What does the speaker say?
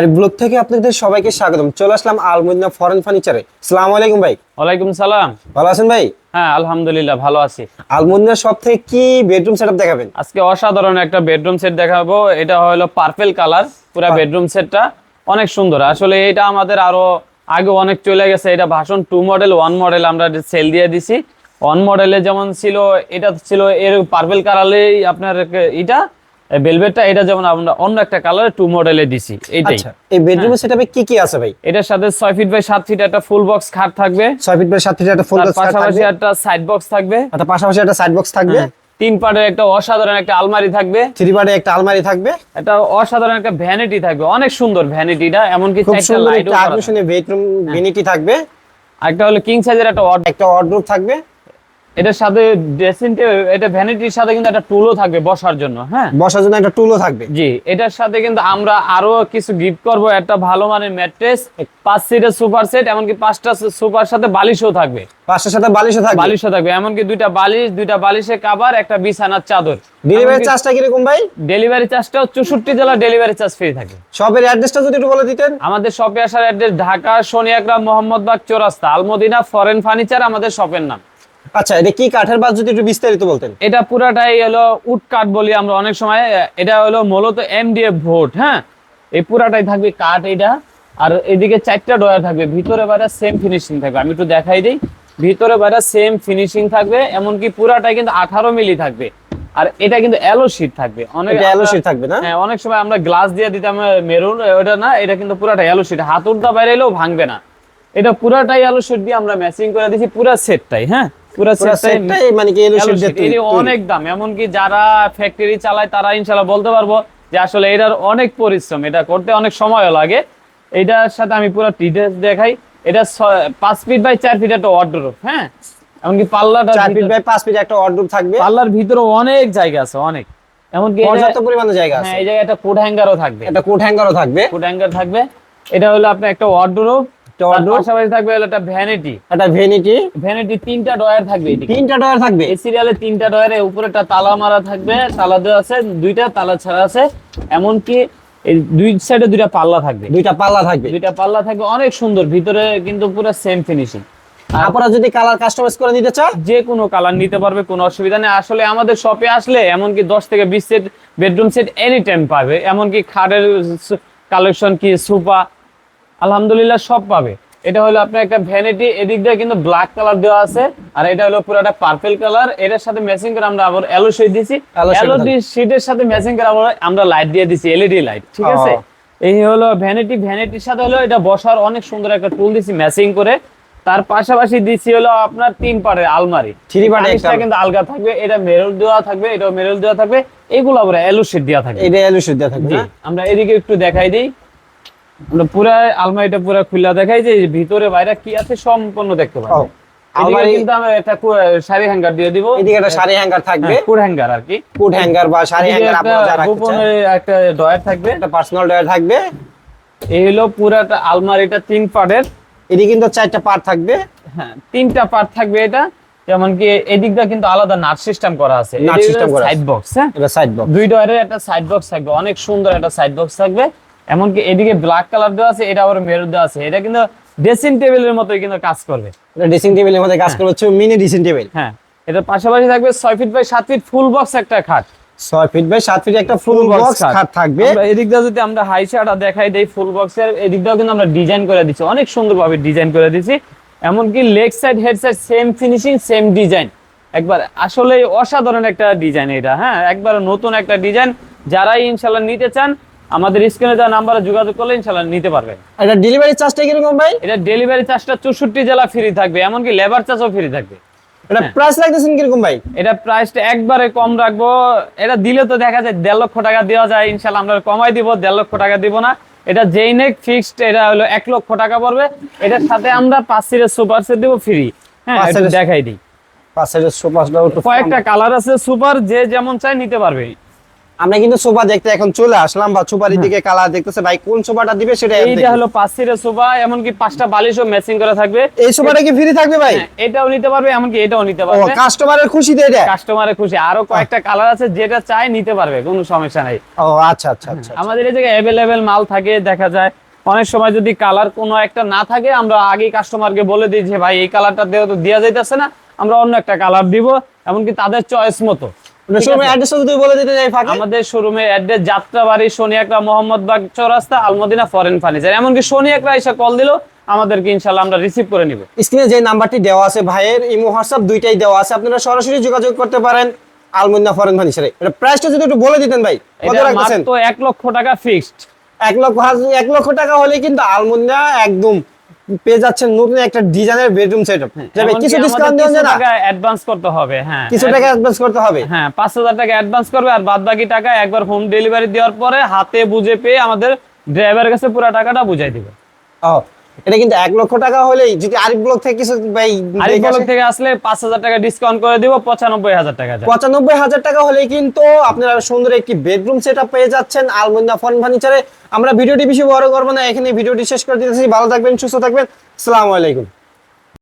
আর blog থেকে আপনাদের সবাইকে স্বাগতম। চলে আসলাম আল মদিনা ফরেন ফার্নিচারে। আসসালামু আলাইকুম ভাই। ওয়ালাইকুম সালাম। ভালো আছেন ভাই? হ্যাঁ আলহামদুলিল্লাহ ভালো আছি। আল মদিনা সব থেকে কি বেডরুম সেটআপ দেখাবেন? আজকে অসাধারণ একটা বেডরুম সেট দেখাবো। এটা হলো পার্পল কালার, পুরো বেডরুম সেটটা অনেক সুন্দর। আসলে এটা আমাদের আরো আগে অনেক চলে গেছে। এটা ভার্সন 2 মডেল, 1 মডেল আমরা সেল দিয়ে দিছি। 1 মডেলে যেমন ছিল, এটা ছিল এর পার্পল কালারেই আপনার এটা ভেলভেটটা, এটা যেমন আমরা অন্য একটা কালারে 2 মডেলে দিছি। এইটাই। আচ্ছা, এই বেডরুমের সেটআপে কি কি আছে ভাই? এটার সাথে 6 ফিট বাই 7 ফিট একটা ফুল বক্স খাট থাকবে। 6 ফিট বাই 7 ফিট একটা ফুল বক্স খাট থাকবে। পাশাপাশি একটা সাইড বক্স থাকবে। আচ্ছা, পাশাপাশি একটা সাইড বক্স থাকবে। 3 পার্টের একটা অসাধারণ একটা আলমারি থাকবে। 3 পার্টে একটা আলমারি থাকবে। এটা অসাধারণ একটা ভ্যানিটি থাকবে, অনেক সুন্দর ভ্যানিটিটা, এমনকি খুব চারটা সুন্দর লাইটও একটা করা থাকবে। আকর্ষণীয় বেডরুম ভ্যানিটি থাকবে। একটা হলো কিং সাইজের একটা একটা ওয়ার্ডরোব থাকবে। এটার সাথে ড্রেসিং টেবিল, এটা ভ্যানিটির সাথে কিন্তু একটা টুলও থাকবে বসার জন্য। হ্যাঁ, বসার জন্য একটা টুলও থাকবে। জি, এটার সাথে কিন্তু আমরা আরো কিছু গিফট করব। একটা ভালো মানের ম্যাট্রেস, 5 সিটের সুপার সেট, এমনকি 5টা সুপার সাথে বালিশও থাকবে। 5টার সাথে বালিশও থাকবে। বালিশও থাকবে, এমনকি 2টা বালিশ, 2টা বালিশের কভার, একটা বিছানার চাদর। ডেলিভারি চার্জটা কি রকম ভাই? ডেলিভারি চার্জটাও 64 জেলা ডেলিভারি চার্জ ফ্রি থাকে। শপের অ্যাড্রেসটা যদি একটু বলে দিতেন। আমাদের শপে আসার অ্যাড্রেস ঢাকা শনিয়াকড়া মোহাম্মদবাগ চৌরাস্তা, আল মদিনা ফরেন ফার্নিচার আমাদের শপের নাম। আচ্ছা, এটা কি কাঠের বাস যদি একটু বিস্তারিত বলতেন। এটা পুরাটাই হলো উড কাঠ বলি আমরা অনেক সময়। এটা হলো মূলত এমডিএফ বোর্ড। হ্যাঁ, এই পুরাটাই থাকবে কাঠ এটা। আর এদিকে 4টা ডয়ার থাকবে, ভিতরে বাইরে সেম ফিনিশিং থাকবে। আমি একটু দেখাই দিই, ভিতরে বাইরে সেম ফিনিশিং থাকবে, এমনকি পুরাটাই কিন্তু 18 মিলি থাকবে। আর এটা কিন্তু এলো শীট থাকবে। অনেক এলো শীট থাকবে না? হ্যাঁ, অনেক সময় আমরা গ্লাস দিয়ে দিতাম মেরুন, ওটা না, এটা কিন্তু পুরাটাই এলো শীট, হাত উল্টা বাইরে এলেও ভাঙবে না। এটা পুরাটাই এলো শীট দিয়ে আমরা ম্যাচিং করে দিয়েছি, পুরা সেটটাই। হ্যাঁ, পুরা সেটটাই মানে কি এলো শীট দিয়ে অনেক দাম। এমনকি যারা ফ্যাক্টরি চালায় তারা ইনশাআল্লাহ বলতে পারবো যে আসলে এটার অনেক পরিশ্রম, এটা করতে অনেক সময়ও লাগে। এটার সাথে আমি পুরো ডিটেইলস দেখাই। এটা 5 ফিট বাই 4 ফিট একটা ওয়ার্ডরোব। হ্যাঁ, এমনকি পাল্লাটা 4 ফিট বাই 5 ফিট একটা ওয়ার্ডরোব থাকবে। পাল্লার ভিতরে অনেক জায়গা আছে, অনেক, এমনকি পর্যাপ্ত পরিমাণে জায়গা আছে। হ্যাঁ, এই জায়গায় একটা কোট হ্যাঙ্গারও থাকবে। একটা কোট হ্যাঙ্গারও থাকবে। কোট হ্যাঙ্গার থাকবে। এটা হলো আপনার একটা ওয়ার্ডরোব। পাশাপাশি থাকবে হলো একটা ভ্যানিটি। একটা ভ্যানিটি 3টা ডয়ার থাকবে। 3টা ডয়ার থাকবে। এই সিরিয়ালে 3টা ডয়ারে উপরে একটা তালা মারা থাকবে, তালা দেওয়া আছে, 2টা তালা ছাড়া আছে। এমনকি এই দুই সাইডে 2টা পাল্লা থাকবে। 2টা পাল্লা থাকবে। 2টা পাল্লা থাকবে, অনেক সুন্দর। ভিতরে কিন্তু পুরো সেম ফিনিশিং। আপনারা যদি কালার কাস্টমাইজ করে নিতে চান, যে কোনো কালার নিতে পারবে, কোনো অসুবিধা নেই। আসলে আমাদের শপে আসলে এমনকি 10 থেকে 20 set bedroom set any time পাবে। এমনকি খাটের কালেকশন কি সোফা, আলহামদুলিল্লাহ সব পাবে। এটা হলো আপনার একটা ভ্যানিটি, এদিক দিয়ে কিন্তু ব্ল্যাক কালার দেওয়া আছে। আর এটা হলো পুরোটা পার্পল কালার। এটার সাথে ম্যাচিং করে আমরা আবার এলো শীট দিয়েছি। এলইডি শীটের সাথে ম্যাচিং করে আমরা লাইট দিয়ে দিয়েছি, এলইডি লাইট। ঠিক আছে, এই হলো ভ্যানিটি। ভ্যানিটির সাথে হলো এটা বসার অনেক সুন্দর একটা টুল দিয়েছি ম্যাচিং করে। তার পাশাপাশি দিছি হলো আপনার 3 পার্টের আলমারি। 3 পার্টের একটা কিন্তু আলগা থাকবে, এটা মেরুল দেওয়া থাকবে, এটাও মেরুল দেওয়া থাকবে। এগুলো আবার এলো শীট দেওয়া থাকবে। এটা এলো শীট দেওয়া থাকবে। আমরা এদিকে একটু দেখাই দিই। আমরা পুরো আলমারিটা পুরো খুলে দেখাই যে ভিতরে বাইরে কি আছে সম্পূর্ণ দেখতে পাবেন। আলমারি কিন্তু আমরা একটা শাড়ি হ্যাঙ্গার দিয়ে দিব। এদিকে একটা শাড়ি হ্যাঙ্গার থাকবে, কোট হ্যাঙ্গার আর কি, কোট হ্যাঙ্গার বা শাড়ি হ্যাঙ্গার আপনারা যারা রাখতে চান। গোপনে একটা ডয়ার থাকবে, একটা পার্সোনাল ডয়ার থাকবে। এই হলো পুরোটা আলমারিটা 3 পার্টের। এদিকে কিন্তু 4টা পার্ট থাকবে। হ্যাঁ, 3টা পার্ট থাকবে এটা। যেমন কি এদিকটা কিন্তু আলাদা নাট সিস্টেম করা আছে, নাট সিস্টেম করা সাইড বক্স। হ্যাঁ, এটা সাইড বক্স। 2 ডয়ারের একটা সাইড বক্স থাকবে, অনেক সুন্দর একটা সাইড বক্স থাকবে। এমনকি এদিকে ব্ল্যাক কালার দেওয়া আছে, এটা আবার মেরুন দেওয়া আছে। এটা কিন্তু ড্রেসিং টেবিলের মতোই কিন্তু কাজ করবে। এটা ড্রেসিং টেবিলের মধ্যে কাজ করবে, মিনি ড্রেসিং টেবিল। হ্যাঁ, এটার পাশাপাশি থাকবে 6 feet by 7 feet full box একটা খাট। 6 ফিট বাই 7 ফিট একটা ফুল বক্স খাট থাকবে। আমরা এদিকটা যদি আমরা হাই শাটা দেখাই দেই ফুল বক্সের, এদিকটাও কিন্তু আমরা ডিজাইন করে দিচ্ছি, অনেক সুন্দরভাবে ডিজাইন করে দিচ্ছি। এমনকি leg side head side same finishing same design, একবার আসলে অসাধারণ একটা ডিজাইন এটা। হ্যাঁ, একবার নতুন একটা ডিজাইন। যারাই ইনশাআল্লাহ নিতে চান আমাদের স্ক্রিনে দেওয়া নাম্বারে যোগাযোগ করলে ইনশাআল্লাহ নিতে পারবেন। এটা ডেলিভারি চার্জটা কি রকম ভাই? এটা ডেলিভারি চার্জটা 64 জেলা ফ্রি থাকবে, এমনকি লেবার চার্জও ফ্রি থাকবে। এটা প্রাইস রাখতেছেন কি রকম ভাই? এটা প্রাইসটা একবারে কম রাখবো। এটা দিলে তো দেখা যায় 1.5 লক্ষ টাকা দেওয়া যায়, ইনশাআল্লাহ আমরা কমাই দিব। 1.5 লক্ষ টাকা দিব না, এটা যেই নেক ফিক্সড। এটা হলো 1 লক্ষ টাকা পড়বে। এটার সাথে আমরা 5 সিটের সুপার সেট দেব ফ্রি। হ্যাঁ, এটা দেখাই দিই। 5 সিটের সুপার সেট, কয়েকটা কালার আছে সুপার, যে যেমন চাই নিতে পারবে। আমরা কিন্তু সোফা দেখতে এখন চলে আসলাম, বা সোফার দিকে কালার দেখতেছে ভাই, কোন সোফাটা দিবে সেটা এইটা হলো 5 সিটের সোফা, এমনকি 5টা বালিশও ম্যাচিং করা থাকবে। এই সোফাটা কি ফ্রি থাকবে ভাই? হ্যাঁ, এটাও নিতে পারবে, এমনকি এটাও নিতে ও পারবে। কাস্টমারের খুশিতে এটা। কাস্টমারের খুশি, আরো কয়েকটা কালার আছে, যেটা চাই নিতে পারবে, কোনো সমস্যা নাই। ও আচ্ছা আচ্ছা আচ্ছা। আমাদের এই জায়গায় অ্যাভেলেবেল মাল থাকে। দেখা যায় অনেক সময় যদি কালার কোনো একটা না থাকে, আমরা আগেই কাস্টমারকে বলে দিই যে ভাই এই কালারটা দেওয়া যাইতেছে না, আমরা অন্য একটা কালার দিব, এমনকি তাদের চয়েস মতো। ঠিক শোরুমের আছে? অ্যাড্রেসটা যদি বলে দিতে যাই ফাঁকে। আমাদের শোরুমের অ্যাড্রেস যাত্রাবাড়ি শনিয়াকড়া মোহাম্মদবাগ চৌরাস্তা আলমদিনা ফরেন ফার্নিচার। এমনকি শনিয়াকড়া এসে কল দিলেও আমাদেরকে ইনশাআল্লাহ আমরা রিসিভ করে নিব। স্ক্রিনে যে নাম্বারটি দেওয়া আছে ভাইয়ের, ইমো হোয়াটসঅ্যাপ দুইটাই দেওয়া আছে, আপনারা সরাসরি যোগাযোগ করতে পারেন আলমদিনা ফরেন ফার্নিচারে। এটা প্রাইসটা যদি একটু বলে দিতেন ভাই, কত এটা রাখতেছেন? মাত্র 1 লক্ষ টাকা ফিক্সড। 1 লক্ষ টাকা হলে কিন্তু আলমদিনা একদম পেয়ে যাচ্ছেন নতুন একটা ডিজাইনের বেডরুম সেটআপ। যাবে কিছু ডিসকাউন্ট দেওয়া যায় না? টাকা অ্যাডভান্স করতে হবে। হ্যাঁ, কিছু টাকা অ্যাডভান্স করতে হবে। হ্যাঁ, 5000 টাকা অ্যাডভান্স করবে, আর বাদ বাকি টাকা একবার হোম ডেলিভারি দেওয়ার পরে হাতে বুঝে পেয়ে আমাদের ড্রাইভারের কাছে পুরো টাকাটা বুঝাই দিবে। ও এটা কিন্তু 1 লক্ষ টাকা হলেই, যদি আরিফ ব্লক থেকে কিছু ভাই আরিফ ব্লক থেকে আসলে 5000 টাকা ডিসকাউন্ট করে দিব, 95000 টাকা যায়। 95,000 টাকা হলেই কিন্তু আপনারা সুন্দর একটি বেডরুম সেটআপ পেয়ে যাচ্ছেন আলমদিনা ফরেন ফার্নিচারে। আমরা ভিডিওটি বেশি বড় করবো না, এখানে ভিডিওটি শেষ করে দিতেছি। ভালো থাকবেন, সুস্থ থাকবেন, আসসালামু আলাইকুম।